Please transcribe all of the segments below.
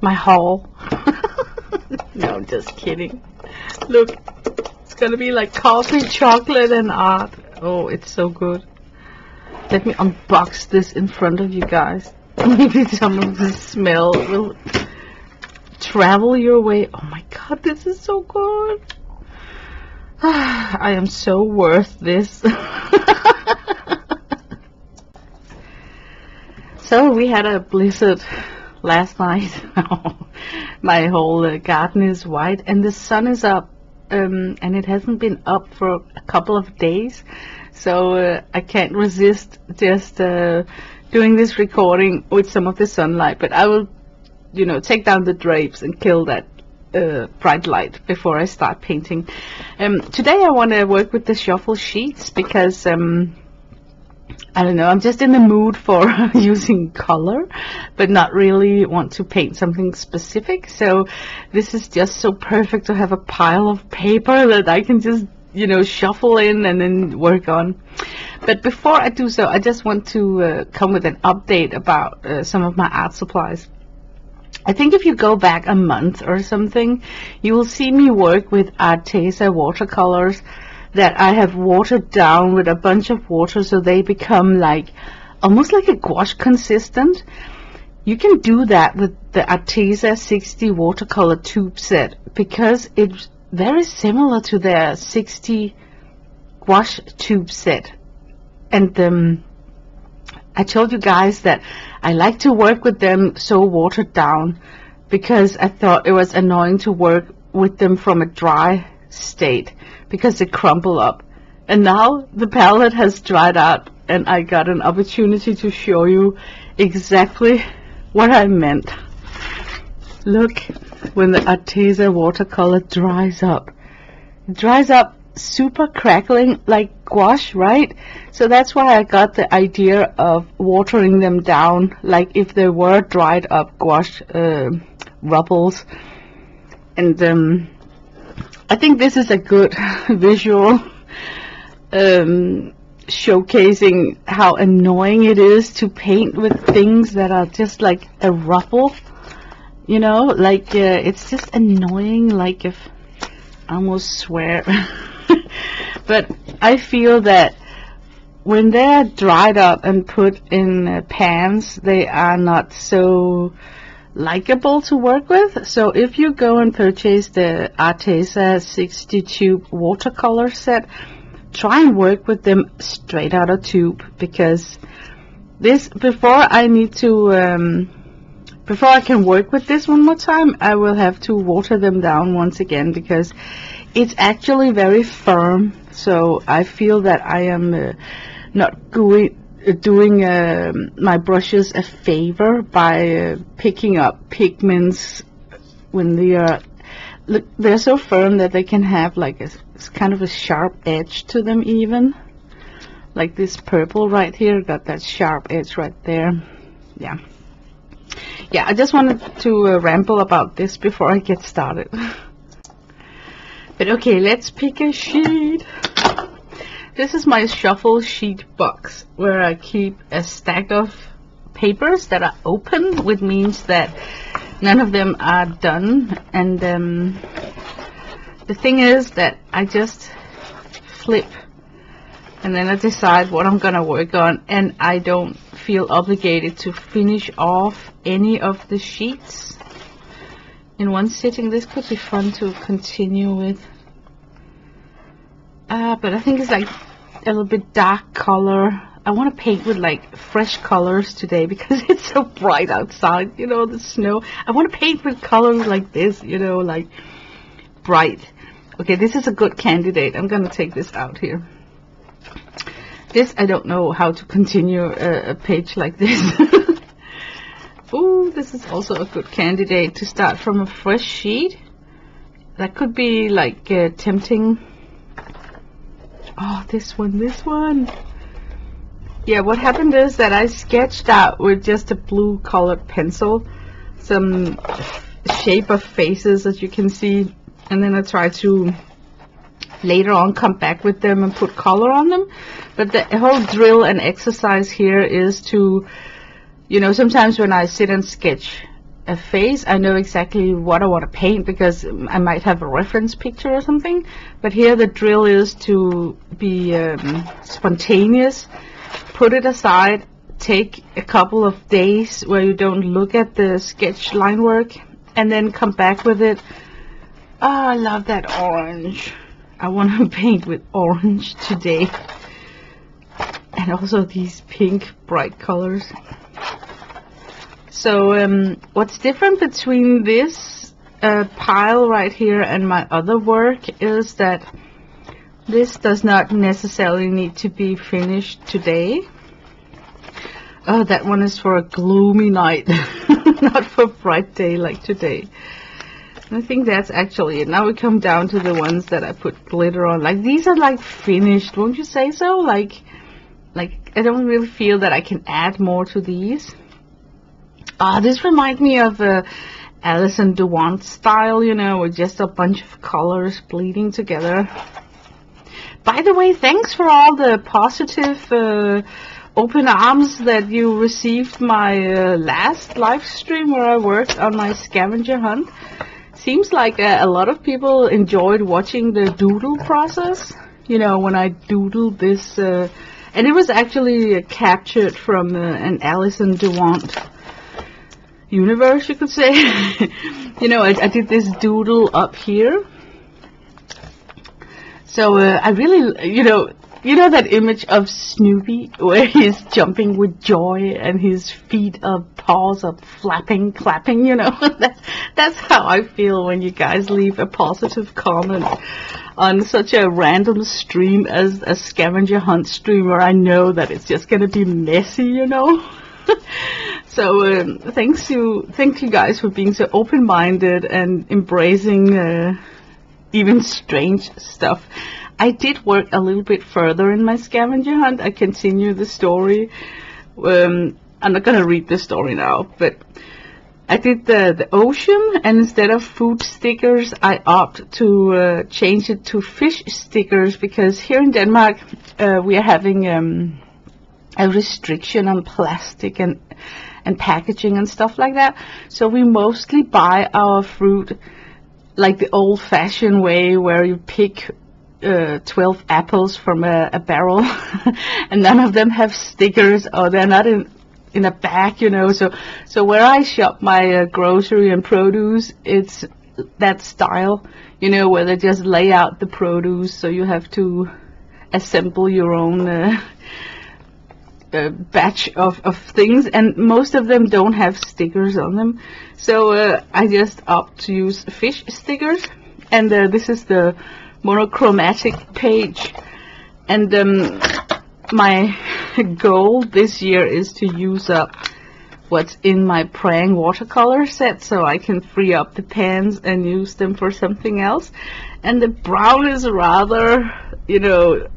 my haul. No, I'm just kidding. Look, it's gonna be like coffee, chocolate, and art. Oh, it's so good. Let me unbox this in front of you guys. Maybe some of the smell will travel your way. Oh my god, this is so good. I am so worth this. So we had a blizzard last night. My whole garden is white and the sun is up, and it hasn't been up for a couple of days, so I can't resist just doing this recording with some of the sunlight. But I will, you know, take down the drapes and kill that bright light before I start painting. Today I want to work with the shuffle sheets because I don't know, I'm just in the mood for using color, but not really want to paint something specific. So this is just so perfect to have a pile of paper that I can just, you know, shuffle in and then work on. But before I do so, I just want to come with an update about some of my art supplies. I think if you go back a month or something, you will see me work with Arteza watercolors that I have watered down with a bunch of water so they become like almost like a gouache consistent. You can do that with the Arteza 60 watercolor tube set because it's very similar to their 60 gouache tube set. And I told you guys that I like to work with them so watered down because I thought it was annoying to work with them from a dry state because they crumble up. And now the palette has dried out and I got an opportunity to show you exactly what I meant. Look, when the Arteza watercolor dries up, it dries up super crackling like gouache, right? So that's why I got the idea of watering them down like if they were dried up gouache rubbles. And I think this is a good visual showcasing how annoying it is to paint with things that are just like a ruffle, you know, like it's just annoying, like if I almost swear. But I feel that when they're dried up and put in pans, they are not so likable to work with. So if you go and purchase the Arteza 60 tube watercolor set, try and work with them straight out of tube, because this, before I can work with this one more time, I will have to water them down once again because it's actually very firm. So I feel that I am not doing my brushes a favor by picking up pigments when they are, look, they're so firm that they can have like it's kind of a sharp edge to them, even like this purple right here got that sharp edge right there. Yeah, I just wanted to ramble about this before I get started. But okay, let's pick a sheet. This is my shuffle sheet box where I keep a stack of papers that are open, which means that none of them are done. And the thing is that I just flip and then I decide what I'm gonna work on, and I don't feel obligated to finish off any of the sheets in one sitting. This could be fun to continue with. But I think it's like a little bit dark color. I want to paint with like fresh colors today because it's so bright outside, you know, the snow. I want to paint with colors like this, you know, like bright. Okay, this is a good candidate. I'm gonna take this out here. This, I don't know how to continue a page like this. Oh, this is also a good candidate to start from a fresh sheet. That could be like tempting. Oh, this one. Yeah, what happened is that I sketched out with just a blue colored pencil some shape of faces, as you can see, and then I tried to later on come back with them and put color on them. But the whole drill and exercise here is to, you know, sometimes when I sit and sketch a face, I know exactly what I want to paint because I might have a reference picture or something. But here the drill is to be spontaneous, put it aside, take a couple of days where you don't look at the sketch line work, and then come back with it. Oh, I love that orange. I want to paint with orange today. And also these pink bright colors. So what's different between this pile right here and my other work is that this does not necessarily need to be finished today. Oh, that one is for a gloomy night, not for a bright day like today. I think that's actually it. Now we come down to the ones that I put glitter on. Like, these are like finished, won't you say so? Like I don't really feel that I can add more to these. This reminds me of Alison Duwant style, you know, with just a bunch of colors bleeding together. By the way, thanks for all the positive open arms that you received my last live stream where I worked on my scavenger hunt. Seems like a lot of people enjoyed watching the doodle process. You know, when I doodled this, and it was actually captured from an Alison Duwant universe, you could say. You know, I did this doodle up here. So I really, you know that image of Snoopy where he's jumping with joy and his feet paws are flapping, clapping, you know. That's how I feel when you guys leave a positive comment on such a random stream as a scavenger hunt stream where I know that it's just gonna be messy, you know. So thank you guys for being so open-minded and embracing even strange stuff. I did work a little bit further in my scavenger hunt. I continue the story. I'm not gonna read the story now, but I did the ocean, and instead of food stickers, I opt to change it to fish stickers, because here in Denmark we are having a restriction on plastic and packaging and stuff like that. So we mostly buy our fruit like the old-fashioned way, where you pick 12 apples from a barrel and none of them have stickers, or they're not in a bag, you know. So where I shop my grocery and produce, it's that style, you know, where they just lay out the produce, so you have to assemble your own batch of things, and most of them don't have stickers on them. So I just opt to use fish stickers, and this is the monochromatic page. And my goal this year is to use up what's in my praying watercolor set, so I can free up the pans and use them for something else. And the brown is rather, you know,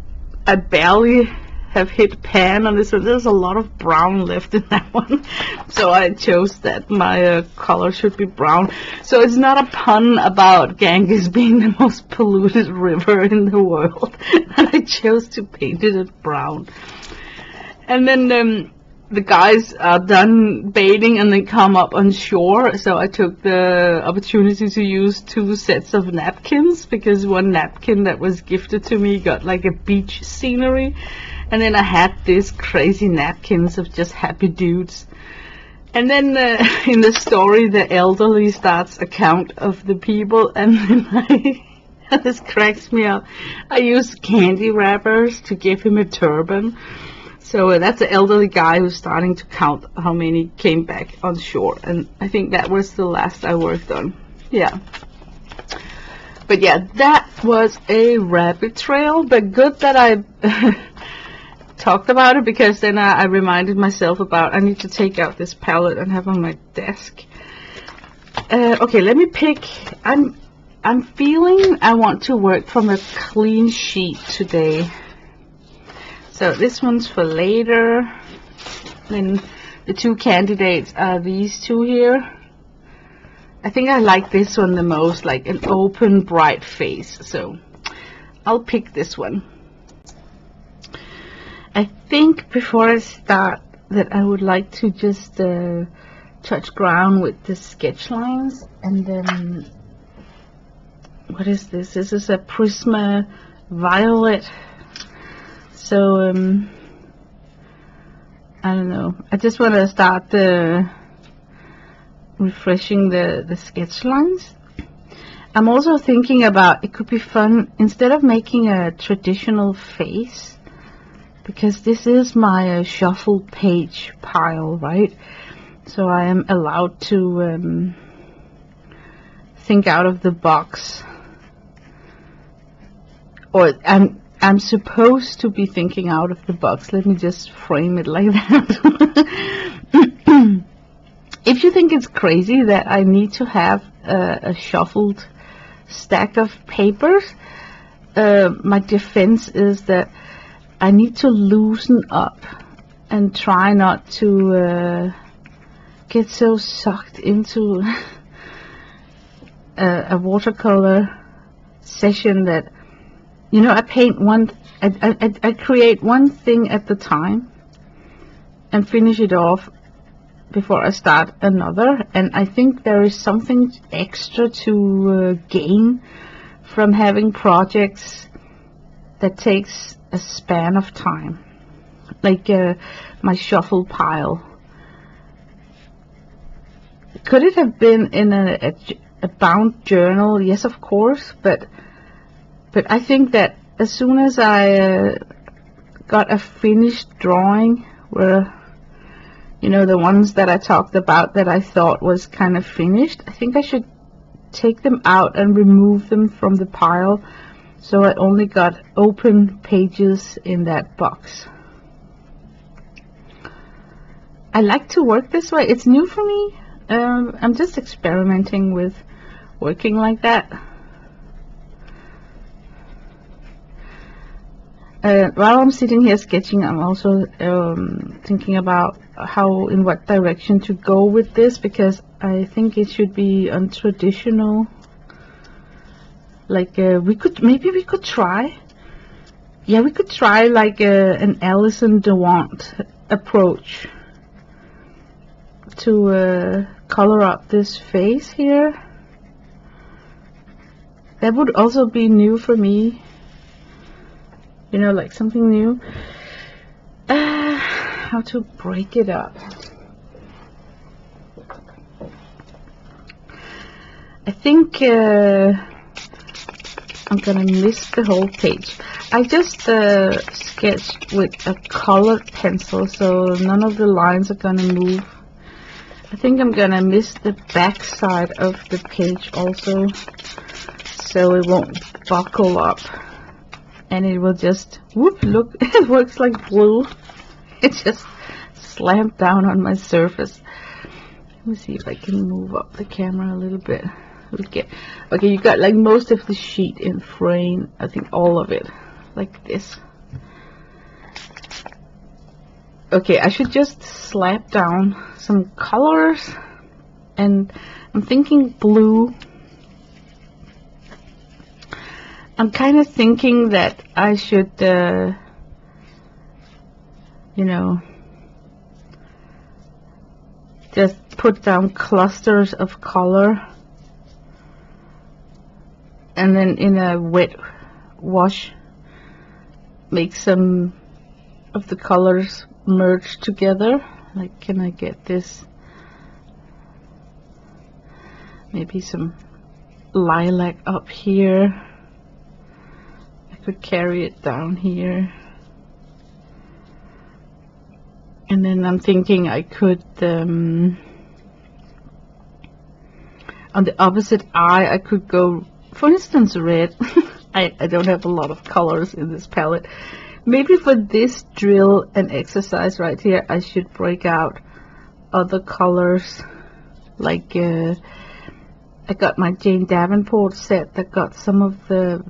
I barely have hit pan on this one. There's a lot of brown left in that one, so I chose that my color should be brown. So it's not a pun about Ganges being the most polluted river in the world. I chose to paint it as brown. And then the guys are done bathing and they come up on shore, so I took the opportunity to use 2 sets of napkins, because one napkin that was gifted to me got like a beach scenery, and then I had these crazy napkins of just happy dudes. And then in the story, the elderly starts a count of the people, and then this cracks me up. I used candy wrappers to give him a turban. So that's the elderly guy who's starting to count how many came back on shore, and I think that was the last I worked on. Yeah. But yeah, that was a rabbit trail, but good that I talked about it, because then I reminded myself about I need to take out this palette and have on my desk. Okay, let me pick. I'm feeling I want to work from a clean sheet today. So this one's for later. Then the 2 candidates are these 2 here. I think I like this one the most, like an open, bright face. So I'll pick this one. I think before I start that I would like to just touch ground with the sketch lines. And then, what is this? This is a Prisma Violet. So I don't know. I just want to start refreshing the sketch lines. I'm also thinking about, it could be fun, instead of making a traditional face, because this is my shuffled page pile, right? So I am allowed to think out of the box, or I'm supposed to be thinking out of the box. Let me just frame it like that. If you think it's crazy that I need to have a shuffled stack of papers, my defense is that I need to loosen up and try not to get so sucked into a watercolor session that, you know, I paint I create one thing at the time and finish it off before I start another. And I think there is something extra to gain from having projects that takes a span of time, like my shuffle pile. Could it have been in a bound journal? Yes, of course, but I think that as soon as I got a finished drawing, where, you know, the ones that I talked about that I thought was kind of finished, I think I should take them out and remove them from the pile, so I only got open pages in that box. I like to work this way. It's new for me. I'm just experimenting with working like that. While I'm sitting here sketching, I'm also thinking about in what direction to go with this, because I think it should be untraditional. Like maybe we could try. Yeah, we could try like an Alison Dewant approach to color up this face here. That would also be new for me. You know, like something new. How to break it up. I think I'm gonna miss the whole page. I just sketched with a colored pencil, so none of the lines are gonna move. I think I'm gonna miss the back side of the page also, so it won't buckle up. And it will just, whoop, look, it works like glue. It just slammed down on my surface. Let me see if I can move up the camera a little bit. Okay, you got like most of the sheet in frame. I think all of it, like this. Okay, I should just slap down some colors, and I'm thinking blue. I'm kind of thinking that I should, you know, just put down clusters of color, and then in a wet wash make some of the colors merge together. Like, can I get this? Maybe some lilac up here. Could carry it down here, and then I'm thinking I could on the opposite eye I could go, for instance, red. I don't have a lot of colors in this palette. Maybe for this drill and exercise right here I should break out other colors, like I got my Jane Davenport set that got some of the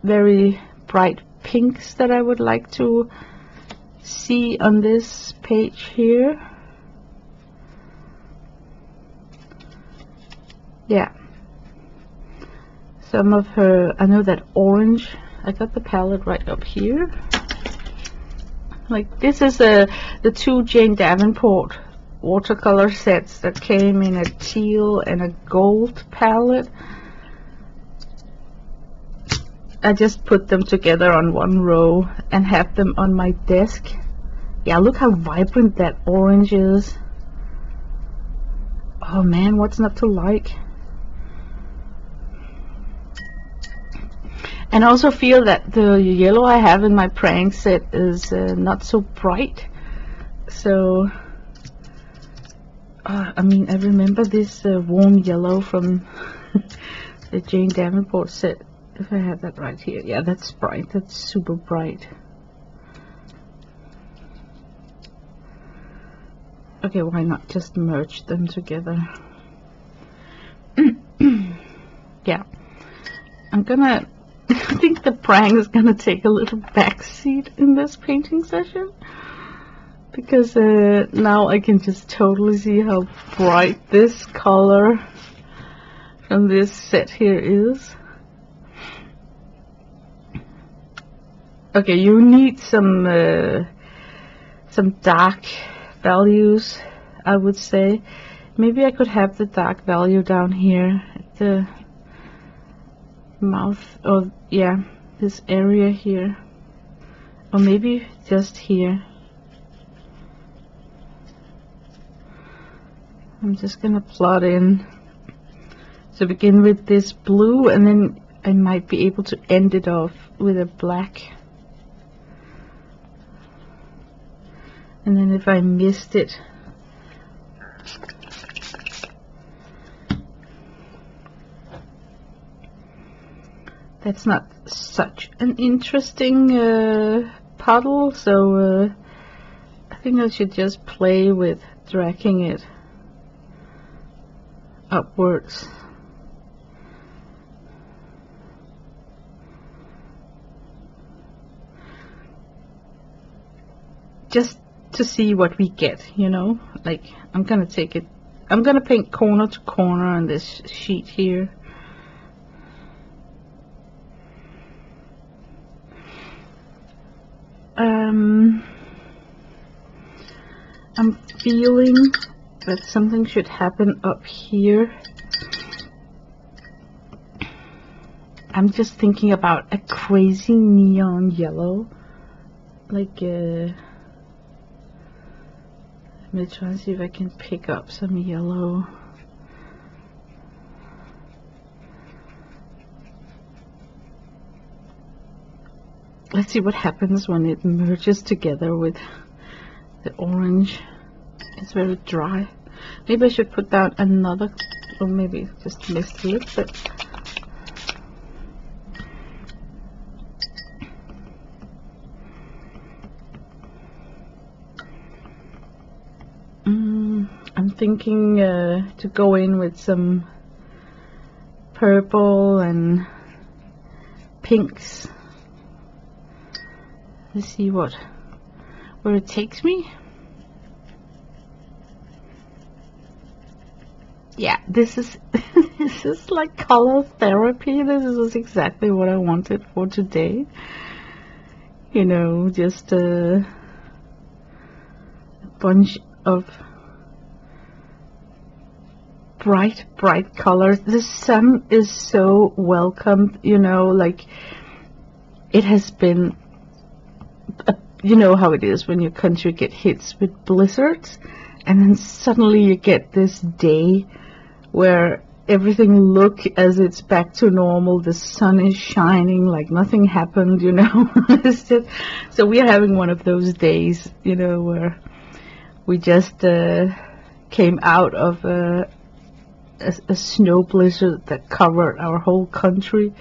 very bright pinks that I would like to see on this page here. Yeah, some of her, I know that orange, I got the palette right up here. Like, this is the two Jane Davenport watercolor sets that came in a teal and a gold palette. I just put them together on one row and have them on my desk. Yeah, look how vibrant that orange is. Oh man, what's not to like? And I also feel that the yellow I have in my prank set is not so bright. So, I mean, I remember this warm yellow from the Jane Davenport set. If I have that right here. Yeah, that's bright. That's super bright. Okay, why not just merge them together? Yeah. I'm gonna... I think the prank is gonna take a little backseat in this painting session. Because now I can just totally see how bright this color from this set here is. Okay, you need some dark values, I would say. Maybe I could have the dark value down here at the mouth, or yeah, this area here, or maybe just here. I'm just gonna plot in. So begin with this blue, and then I might be able to end it off with a black. And then if I missed it, that's not such an interesting puddle, so I think I should just play with dragging it upwards. Just to see what we get, you know, like I'm gonna take it, I'm gonna paint corner to corner on this sheet here. I'm feeling that something should happen up here. I'm just thinking about a crazy neon yellow, like let me try and see if I can pick up some yellow. Let's see what happens when it merges together with the orange. It's very dry. Maybe I should put down another, or maybe just missed a little bit. I'm thinking to go in with some purple and pinks. Let's see where it takes me. Yeah, this is this is like color therapy. This is exactly what I wanted for today. You know, just a bunch of bright colors. The sun is so welcomed, you know, like it has been, you know how it is when your country get hit with blizzards, and then suddenly you get this day where everything look as it's back to normal. The sun is shining like nothing happened, you know. It's just, so we are having one of those days, you know, where we just came out of a snow blizzard that covered our whole country,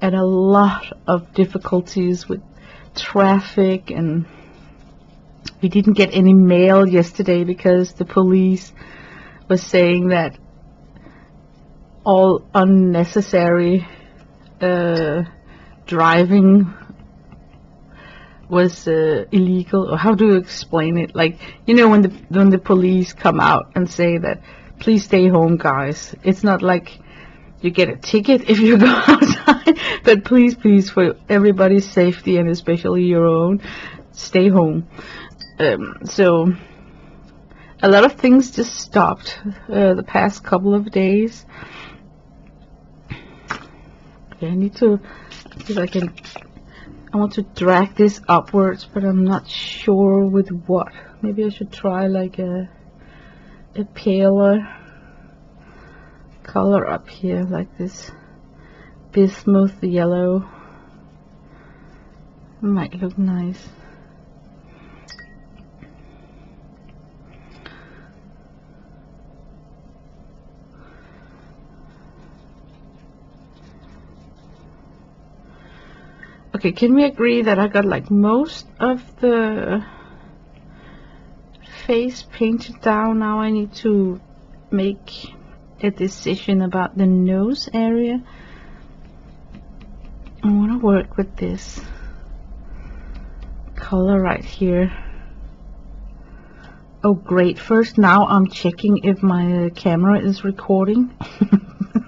and a lot of difficulties with traffic, and we didn't get any mail yesterday because the police was saying that all unnecessary driving was illegal. Or how do you explain it? Like, you know, when the police come out and say that please stay home, guys. It's not like you get a ticket if you go outside, but please, for everybody's safety and especially your own, stay home. So a lot of things just stopped the past couple of days. Okay, I need to see if I want to drag this upwards, but I'm not sure with what. Maybe I should try like a paler color up here, like this bismuth yellow. Might look nice. Okay, can we agree that I got like most of the face painted down? Now I need to make a decision about the nose area. I want to work with this color right here. Oh great, first now I'm checking if my camera is recording.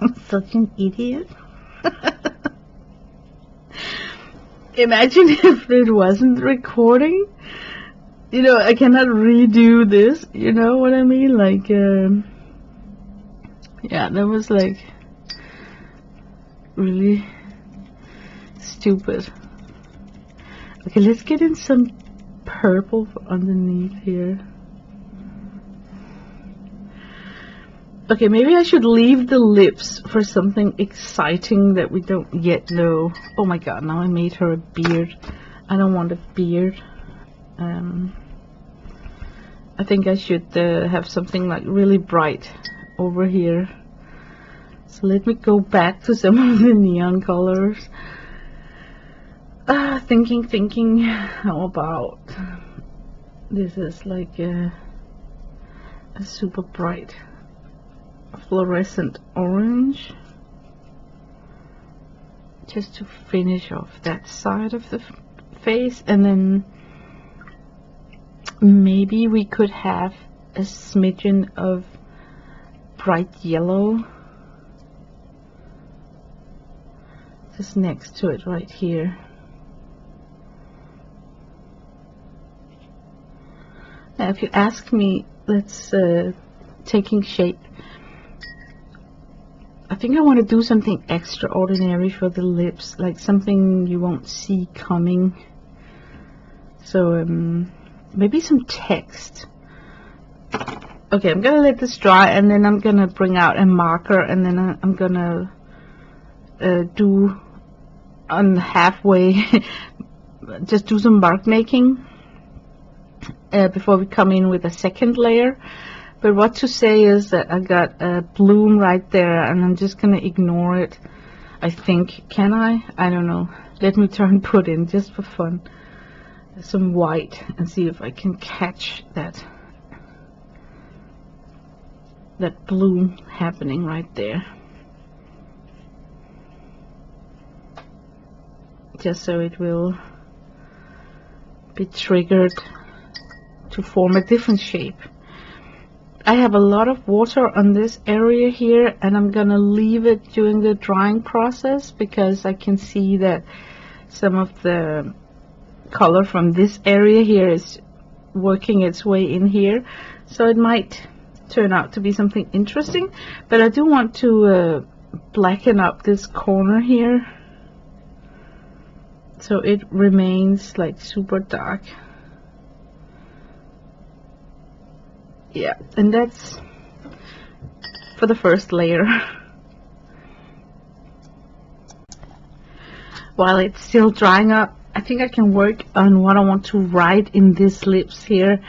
I'm such an idiot. Imagine if it wasn't recording. You know, I cannot redo this. You know what I mean? Like, yeah, that was like really stupid. Okay, let's get in some purple underneath here. Okay, maybe I should leave the lips for something exciting that we don't yet know. Oh my god, now I made her a beard. I don't want a beard. I think I should have something like really bright over here. So let me go back to some of the neon colors. Thinking, how about this is like a super bright fluorescent orange, just to finish off that side of the face, and then maybe we could have a smidgen of bright yellow just next to it right here. Now if you ask me, that's taking shape. I think I want to do something extraordinary for the lips, like something you won't see coming. So maybe some text. Okay, I'm gonna let this dry, and then I'm gonna bring out a marker, and then I'm gonna do on halfway just do some mark making before we come in with a second layer. But what to say is that I got a bloom right there, and I'm just gonna ignore it, I think. Can I? I don't know. Let me try and put in, just for fun, some white and see if I can catch that bloom happening right there. Just so it will be triggered to form a different shape. I have a lot of water on this area here, and I'm gonna leave it during the drying process because I can see that some of the color from this area here is working its way in here, so it might turn out to be something interesting. But I do want to blacken up this corner here so it remains like super dark. Yeah, and that's for the first layer. While it's still drying up, I think I can work on what I want to write in these lips here.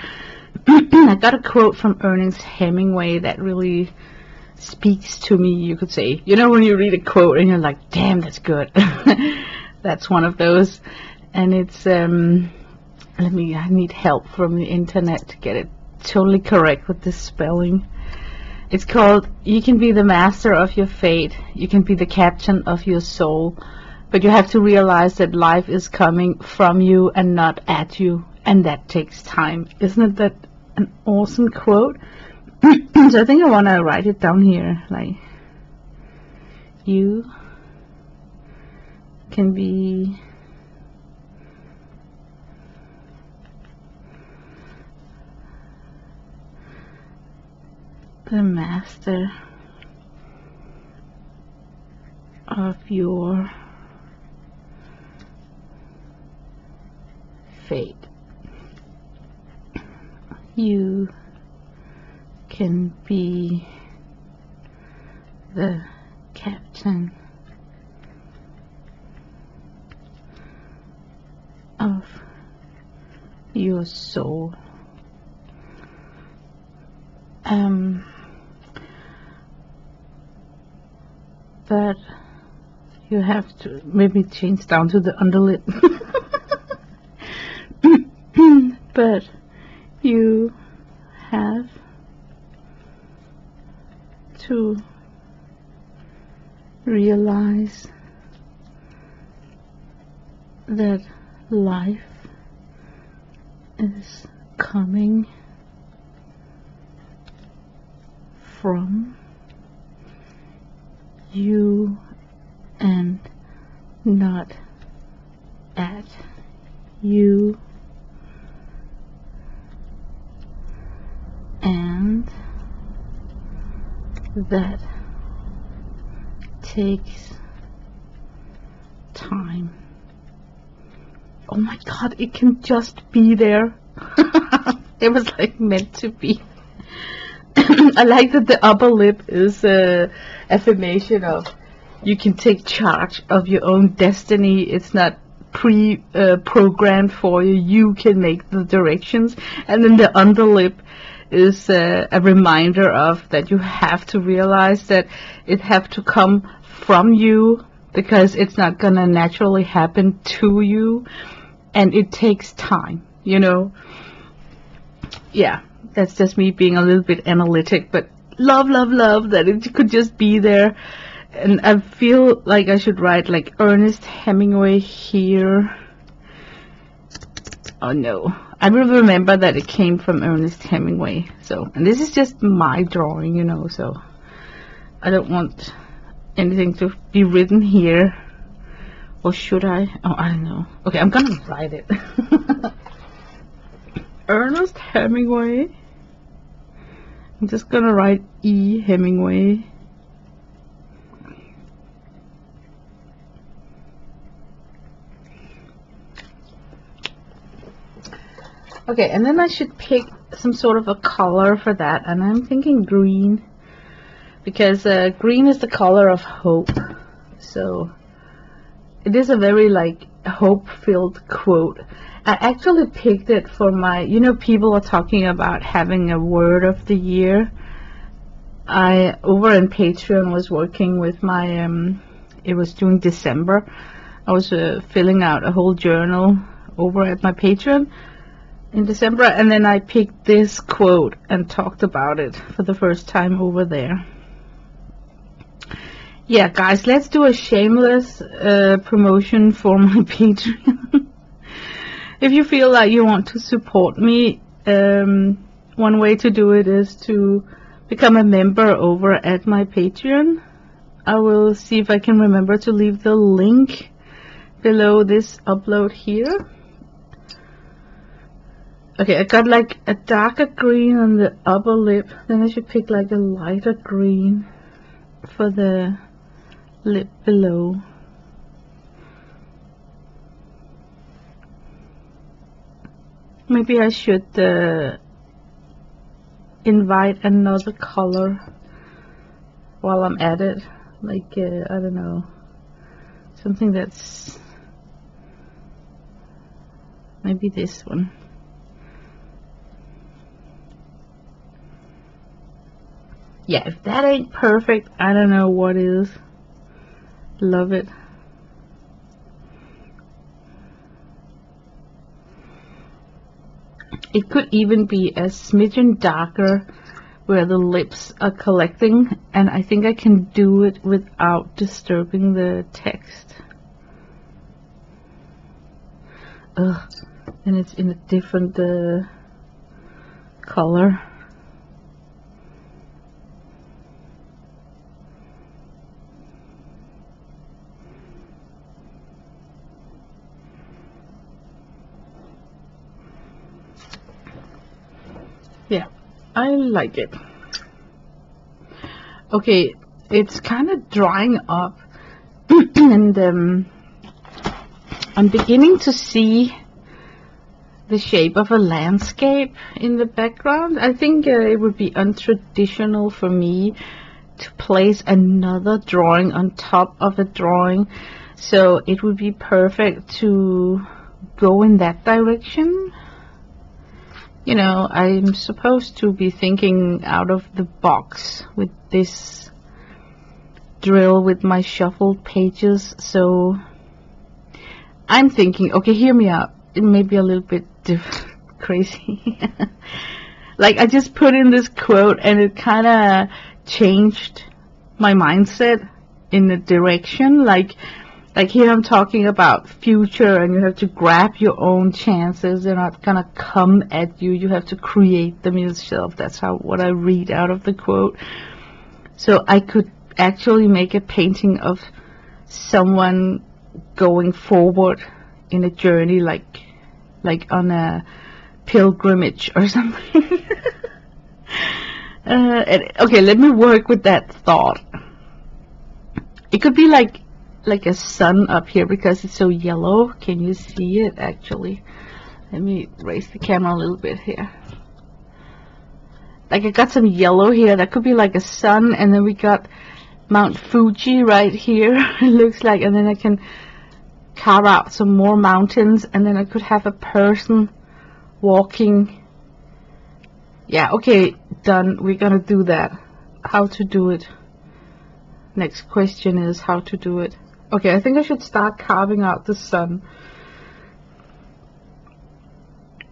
I got a quote from Ernest Hemingway that really speaks to me, you could say. You know when you read a quote and you're like, damn, that's good. That's one of those. And it's, I need help from the internet to get it totally correct with the spelling. It's called, "You can be the master of your fate, you can be the captain of your soul, but you have to realize that life is coming from you and not at you, and that takes time." Isn't that an awesome quote? So I think I want to write it down here, like, you can be the master of your fate. You can be the captain of your soul. But you have to maybe change down to the underlip. But you have to realize that life is coming from you and not at you, and that takes time. Oh my god, it can just be there. It was like meant to be. I like that the upper lip is a affirmation of you can take charge of your own destiny. It's not programmed for you. You can make the directions. And then the underlip is a reminder of that you have to realize that it have to come from you, because it's not gonna naturally happen to you, and it takes time, you know. Yeah, that's just me being a little bit analytic, but love that it could just be there. And I feel like I should write like Ernest Hemingway here. Oh no, I will remember that it came from Ernest Hemingway. So, and this is just my drawing, you know, so I don't want anything to be written here. Or should I? Oh, I don't know. Okay, I'm gonna write it. Ernest Hemingway. I'm just gonna write E. Hemingway. Okay, and then I should pick some sort of a color for that, and I'm thinking green, because green is the color of hope. So it is a very like hope-filled quote. I actually picked it for my, you know, people are talking about having a word of the year. I, over in Patreon, was working with my, it was during December. I was filling out a whole journal over at my Patreon in December, and then I picked this quote and talked about it for the first time over there. Yeah, guys, let's do a shameless promotion for my Patreon. If you feel like you want to support me, one way to do it is to become a member over at my Patreon. I will see if I can remember to leave the link below this upload here. Okay, I got like a darker green on the upper lip. Then I should pick like a lighter green for the lip below. Maybe I should invite another color while I'm at it. Like, I don't know. Something that's... maybe this one. Yeah, if that ain't perfect, I don't know what is. Love it. It could even be a smidgen darker where the lips are collecting, and I think I can do it without disturbing the text. Ugh, and it's in a different color. Yeah, I like it. Okay, it's kind of drying up, and I'm beginning to see the shape of a landscape in the background. I think it would be untraditional for me to place another drawing on top of a drawing, so it would be perfect to go in that direction. You know, I'm supposed to be thinking out of the box with this drill with my shuffled pages, so I'm thinking, okay, hear me out. It may be a little bit crazy. Like, I just put in this quote and it kind of changed my mindset in a direction. Like here I'm talking about future, and you have to grab your own chances. They're not gonna come at you. You have to create them yourself. That's what I read out of the quote. So I could actually make a painting of someone going forward in a journey, like on a pilgrimage or something. Okay, let me work with that thought. It could be like a sun up here because it's so yellow. Can you see it actually? Let me raise the camera a little bit here. Like, I got some yellow here. That could be like a sun, and then we got Mount Fuji right here. It looks like, and then I can carve out some more mountains, and then I could have a person walking. Yeah, okay, done. We're gonna do that. How to do it? Next question is how to do it. Okay, I think I should start carving out the sun,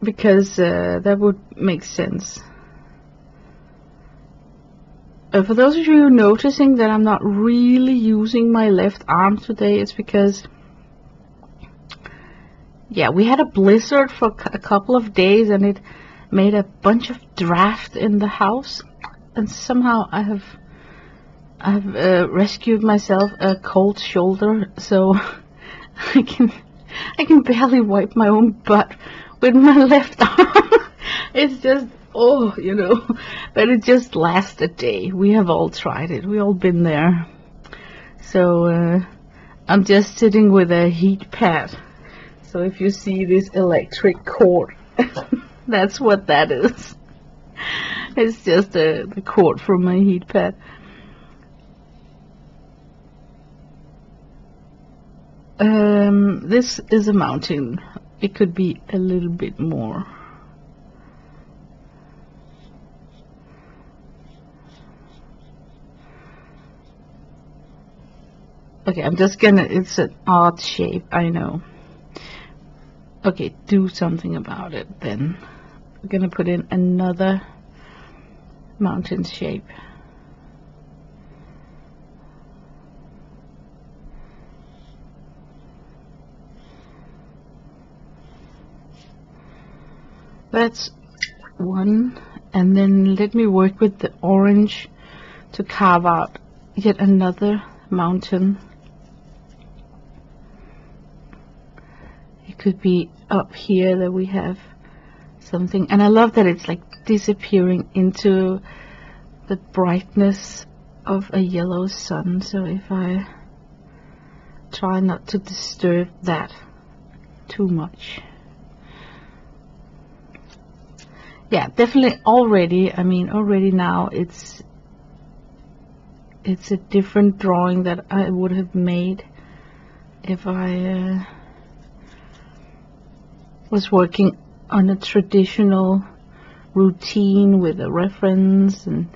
because that would make sense. For those of you noticing that I'm not really using my left arm today, it's because, yeah, we had a blizzard for a couple of days, and it made a bunch of draft in the house, and somehow I've rescued myself a cold shoulder, so I can barely wipe my own butt with my left arm. It's just, oh, you know, but it just lasts a day. We have all tried it. We all been there. So I'm just sitting with a heat pad. So if you see this electric cord, that's what that is. It's just the cord from my heat pad. This is a mountain. It could be a little bit more. Okay, I'm just gonna, it's an odd shape, I know. Okay, do something about it then. We're gonna put in another mountain shape. That's one, and then let me work with the orange to carve out yet another mountain. It could be up here that we have something, and I love that it's like disappearing into the brightness of a yellow sun. So if I try not to disturb that too much. Yeah, definitely already, I mean, already now it's a different drawing that I would have made if I was working on a traditional routine with a reference, and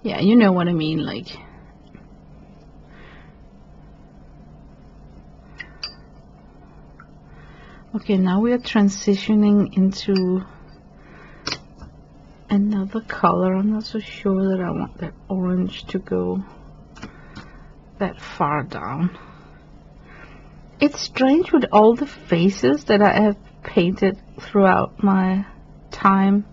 yeah, you know what I mean, like. Okay, now we are transitioning into another color. I'm not so sure that I want that orange to go that far down. It's strange with all the faces that I have painted throughout my time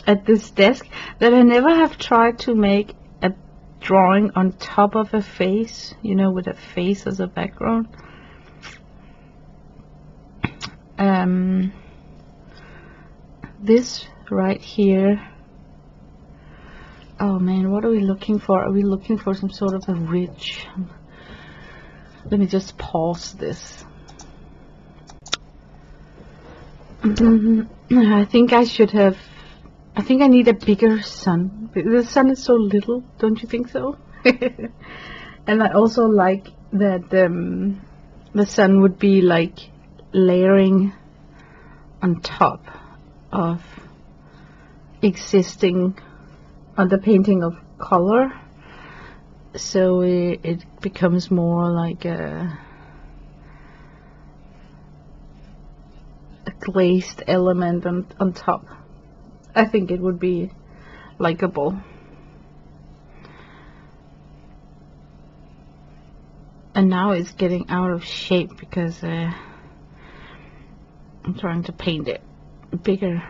at this desk that I never have tried to make a drawing on top of a face, you know, with a face as a background. This right here, Oh man, what are we looking for? Are we looking for some sort of a ridge? Let me just pause this. I think I should have. I think I need a bigger sun. The sun is so little, don't you think so? And I also like that the sun would be like layering on top of existing underpainting of color, so it becomes more like a glazed element on top. I think it would be likable. And now it's getting out of shape because I'm trying to paint it bigger.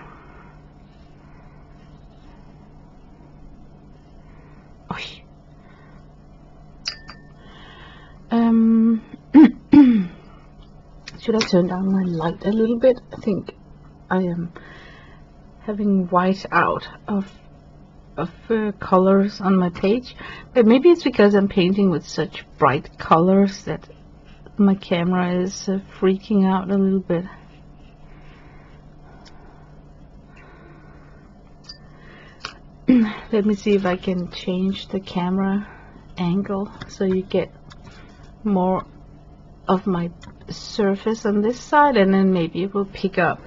Should I turn down my light a little bit? I think I am having white out of colors on my page, but maybe it's because I'm painting with such bright colors that my camera is freaking out a little bit. Let me see if I can change the camera angle so you get more of my surface on this side, and then maybe it will pick up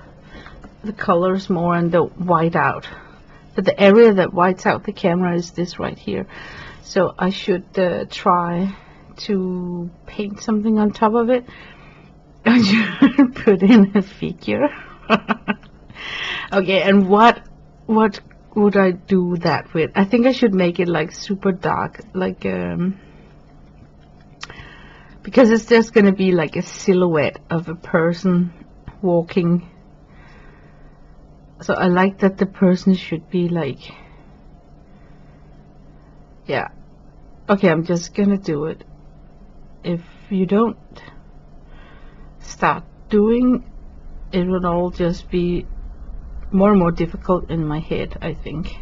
the colors more and the white out. But the area that whites out the camera is this right here, so I should try to paint something on top of it. I should put in a figure. Okay, and what would I do that with? I think I should make it like super dark, like because it's just gonna be like a silhouette of a person walking. So I like that the person should be like, yeah. Okay, I'm just gonna do it. If you don't start doing, it will all just be more and more difficult in my head, I think.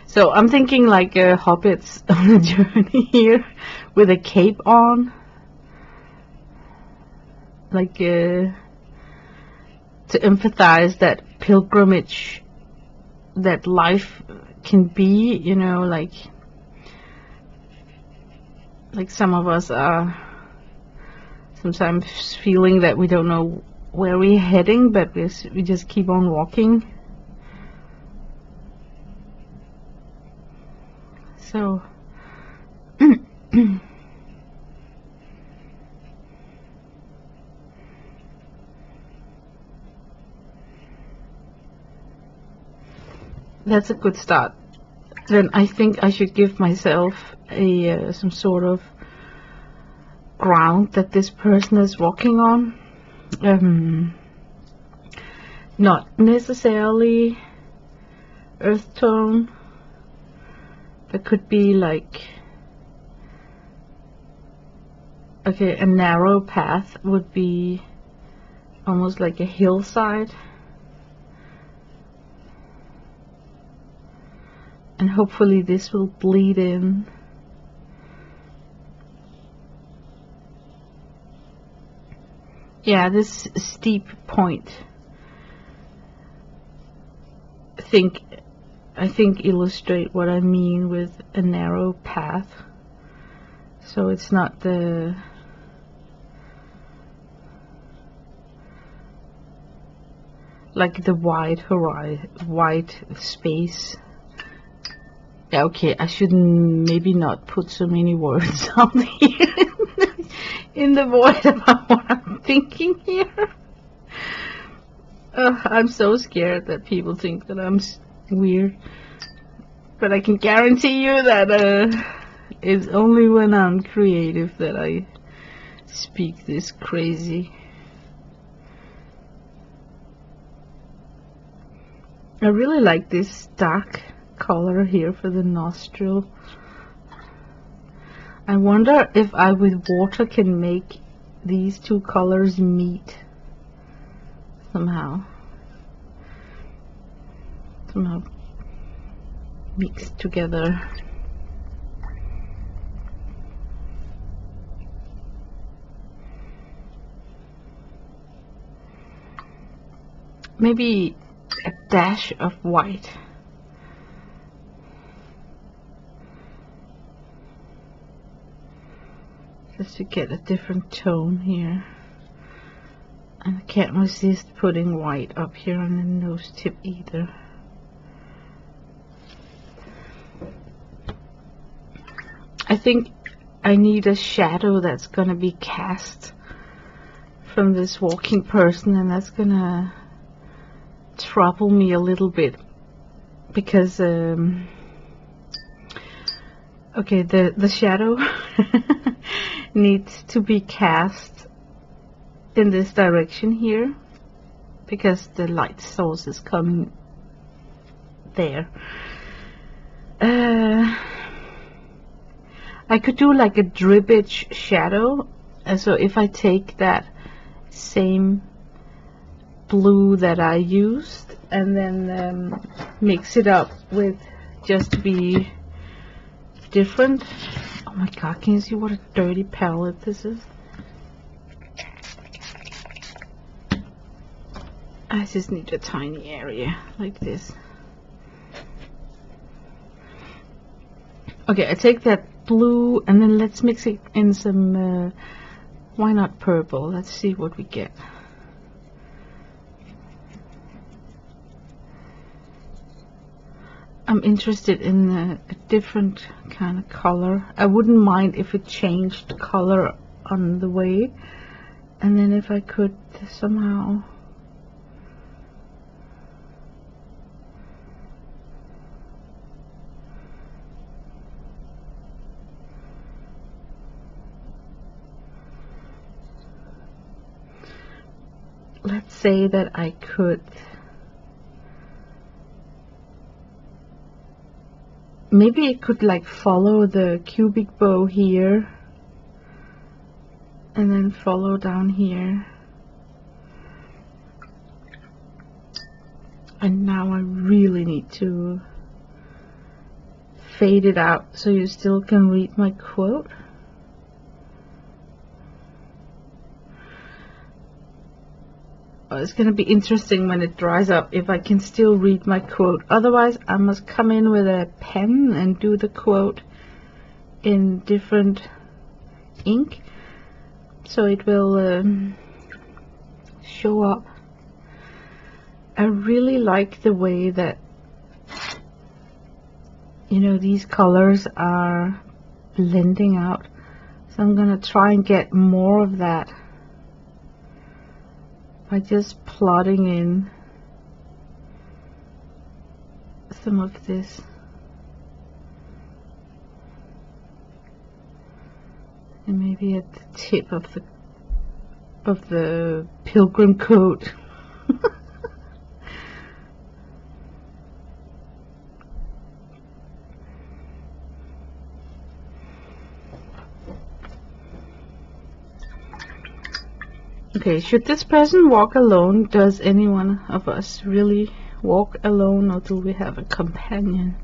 So I'm thinking like hobbits on a journey here with a cape on, like to empathize that pilgrimage that life can be, you know, like some of us are sometimes feeling that we don't know where we're heading, but we just keep on walking. So that's a good start. Then I think I should give myself a some sort of ground that this person is walking on. Not necessarily earth tone. It could be like, okay, a narrow path would be almost like a hillside, and hopefully this will bleed in. Yeah, this steep point I think illustrate what I mean with a narrow path. So it's not the like the wide horizon, wide space. Yeah, okay, I should maybe not put so many words out here in the void about what I'm thinking here. I'm so scared that people think that I'm weird, but I can guarantee you that it's only when I'm creative that I speak this crazy. I really like this dark color here for the nostril. I wonder if I with water can make these two colors meet somehow. mixed together. Maybe a dash of white. Just to get a different tone here. And I can't resist putting white up here on the nose tip either. I think I need a shadow that's gonna be cast from this walking person, and that's gonna trouble me a little bit because okay, the shadow needs to be cast in this direction here because the light source is coming there. I could do like a drippage shadow, so if I take that same blue that I used and then mix it up with just to be different. Oh my god, can you see what a dirty palette this is? I just need a tiny area like this. Okay, I take that blue and then let's mix it in some why not purple? Let's see what we get. I'm interested in a different kind of color. I wouldn't mind if it changed color on the way, and then if I could somehow let's say that I could maybe it could like follow the cubic bow here and then follow down here, and now I really need to fade it out so you still can read my quote. It's going to be interesting when it dries up if I can still read my quote. Otherwise I must come in with a pen and do the quote in different ink so it will show up. I really like the way that, you know, these colors are blending out, so I'm going to try and get more of that by just plotting in some of this. And maybe at the tip of the pilgrim coat. Okay, should this person walk alone? Does any one of us really walk alone, or do we have a companion?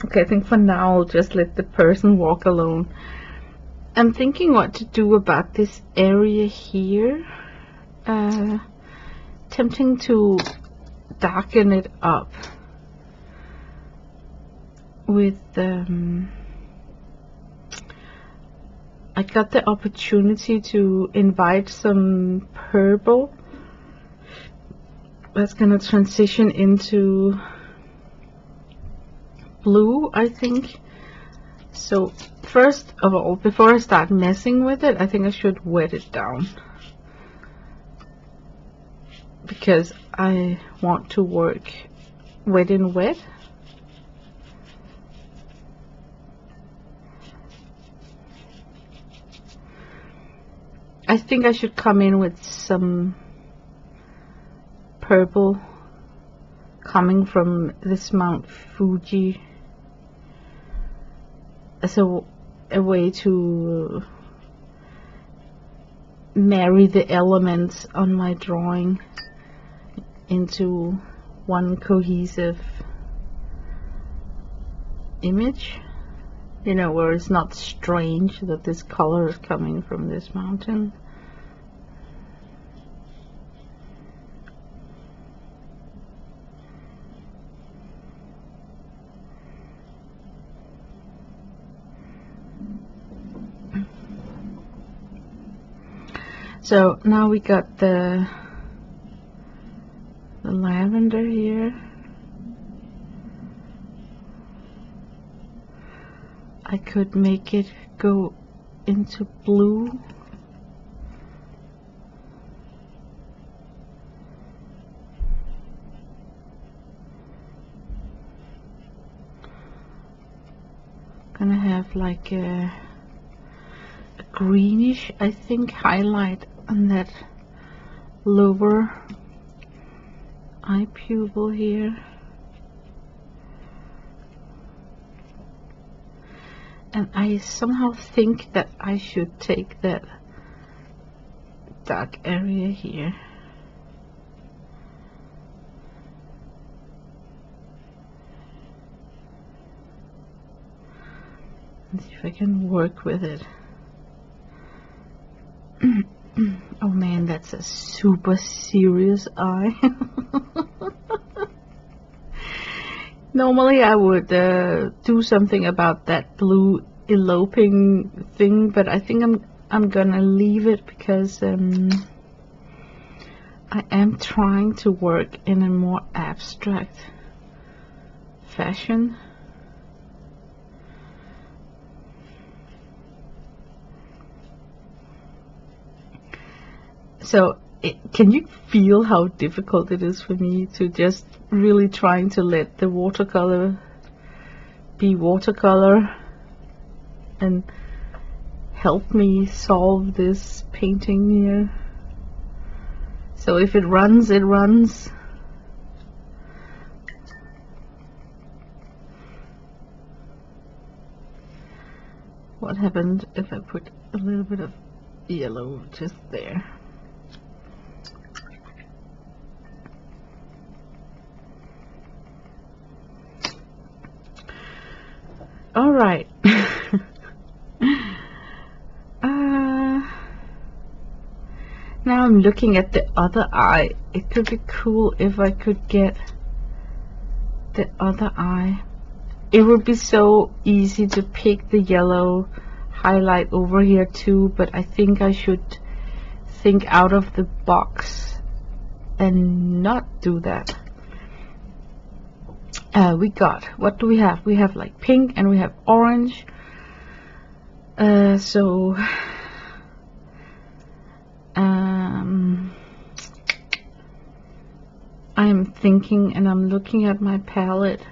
Okay, I think for now I'll just let the person walk alone. I'm thinking what to do about this area here. Tempting to darken it up with I got the opportunity to invite some purple that's gonna transition into blue, I think. So first of all, before I start messing with it, I think I should wet it down, because I want to work wet in wet. I think I should come in with some purple coming from this Mount Fuji as a way to marry the elements on my drawing into one cohesive image, you know, where it's not strange that this color is coming from this mountain. So now we got the lavender here. I could make it go into blue. Gonna have like a greenish, I think, highlight on that lower eye pupil here. And I somehow think that I should take that dark area here. And see if I can work with it. Oh man, that's a super serious eye. Normally I would do something about that blue eloping thing, but I think I'm gonna leave it because I am trying to work in a more abstract fashion. So can you feel how difficult it is for me to just really trying to let the watercolor be watercolor and help me solve this painting here? So if it runs, it runs. What happened if I put a little bit of yellow just there? All right. Now I'm looking at the other eye. It could be cool if I could get the other eye. It would be so easy to pick the yellow highlight over here too, but I think I should think out of the box and not do that. What do we have? We have like pink and we have orange. So I'm thinking and I'm looking at my palette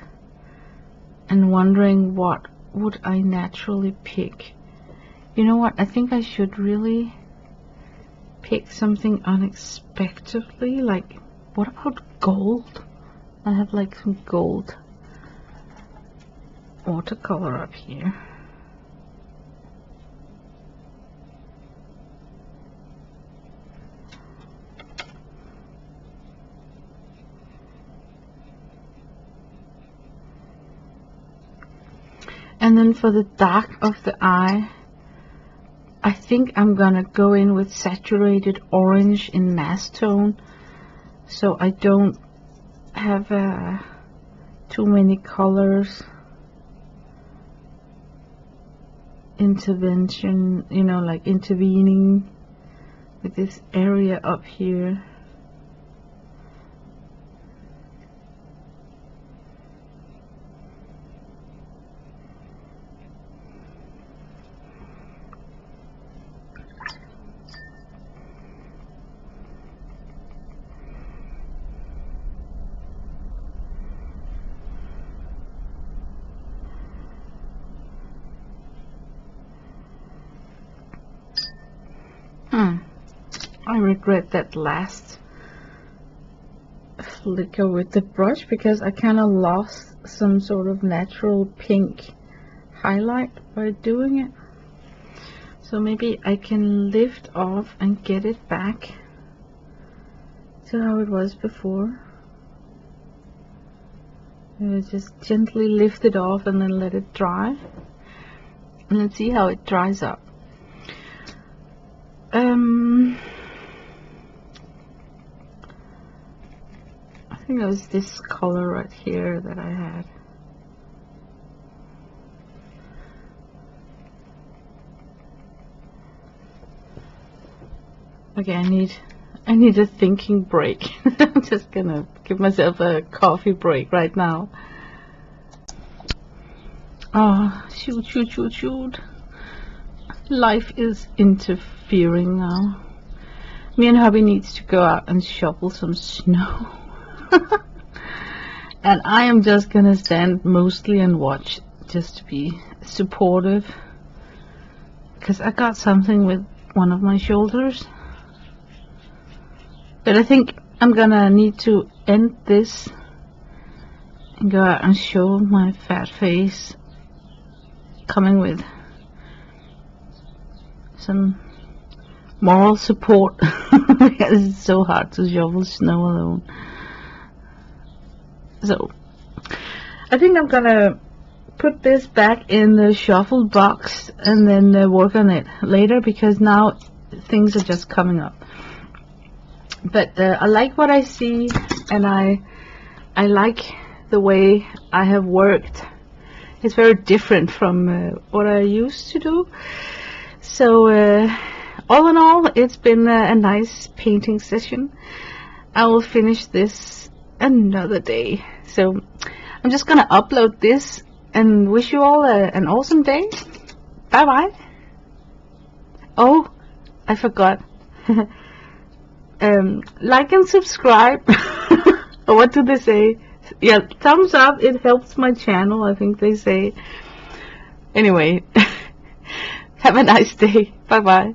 and wondering what would I naturally pick. You know what? I think I should really pick something unexpectedly. Like, what about gold? I have like some gold watercolor up here. And then for the dark of the eye, I think I'm gonna go in with saturated orange in mass tone, so I don't have too many colors intervention, you know, like intervening with this area up here. I regret that last flicker with the brush because I kind of lost some sort of natural pink highlight by doing it. So maybe I can lift off and get it back to how it was before. Just gently lift it off and then let it dry. And let's see how it dries up. I think it was this color right here that I had. Okay, I need a thinking break. I'm just gonna give myself a coffee break right now. Oh, shoot. Life is interfering now. Me and hubby needs to go out and shovel some snow. And I am just gonna stand mostly and watch, just to be supportive. Because I got something with one of my shoulders. But I think I'm gonna need to end this and go out and show my fat face, coming with some moral support. Because it's so hard to shovel snow alone. So I think I'm gonna put this back in the shuffle box and then work on it later, because now things are just coming up. But I like what I see, and I like the way I have worked. It's very different from what I used to do. So all in all, it's been a nice painting session. I will finish this another day. So I'm just gonna upload this and wish you all an awesome day. Bye bye. Oh, I forgot. Like and subscribe. Or what do they say? Yeah, thumbs up, it helps my channel, I think they say. Anyway, have a nice day. Bye bye.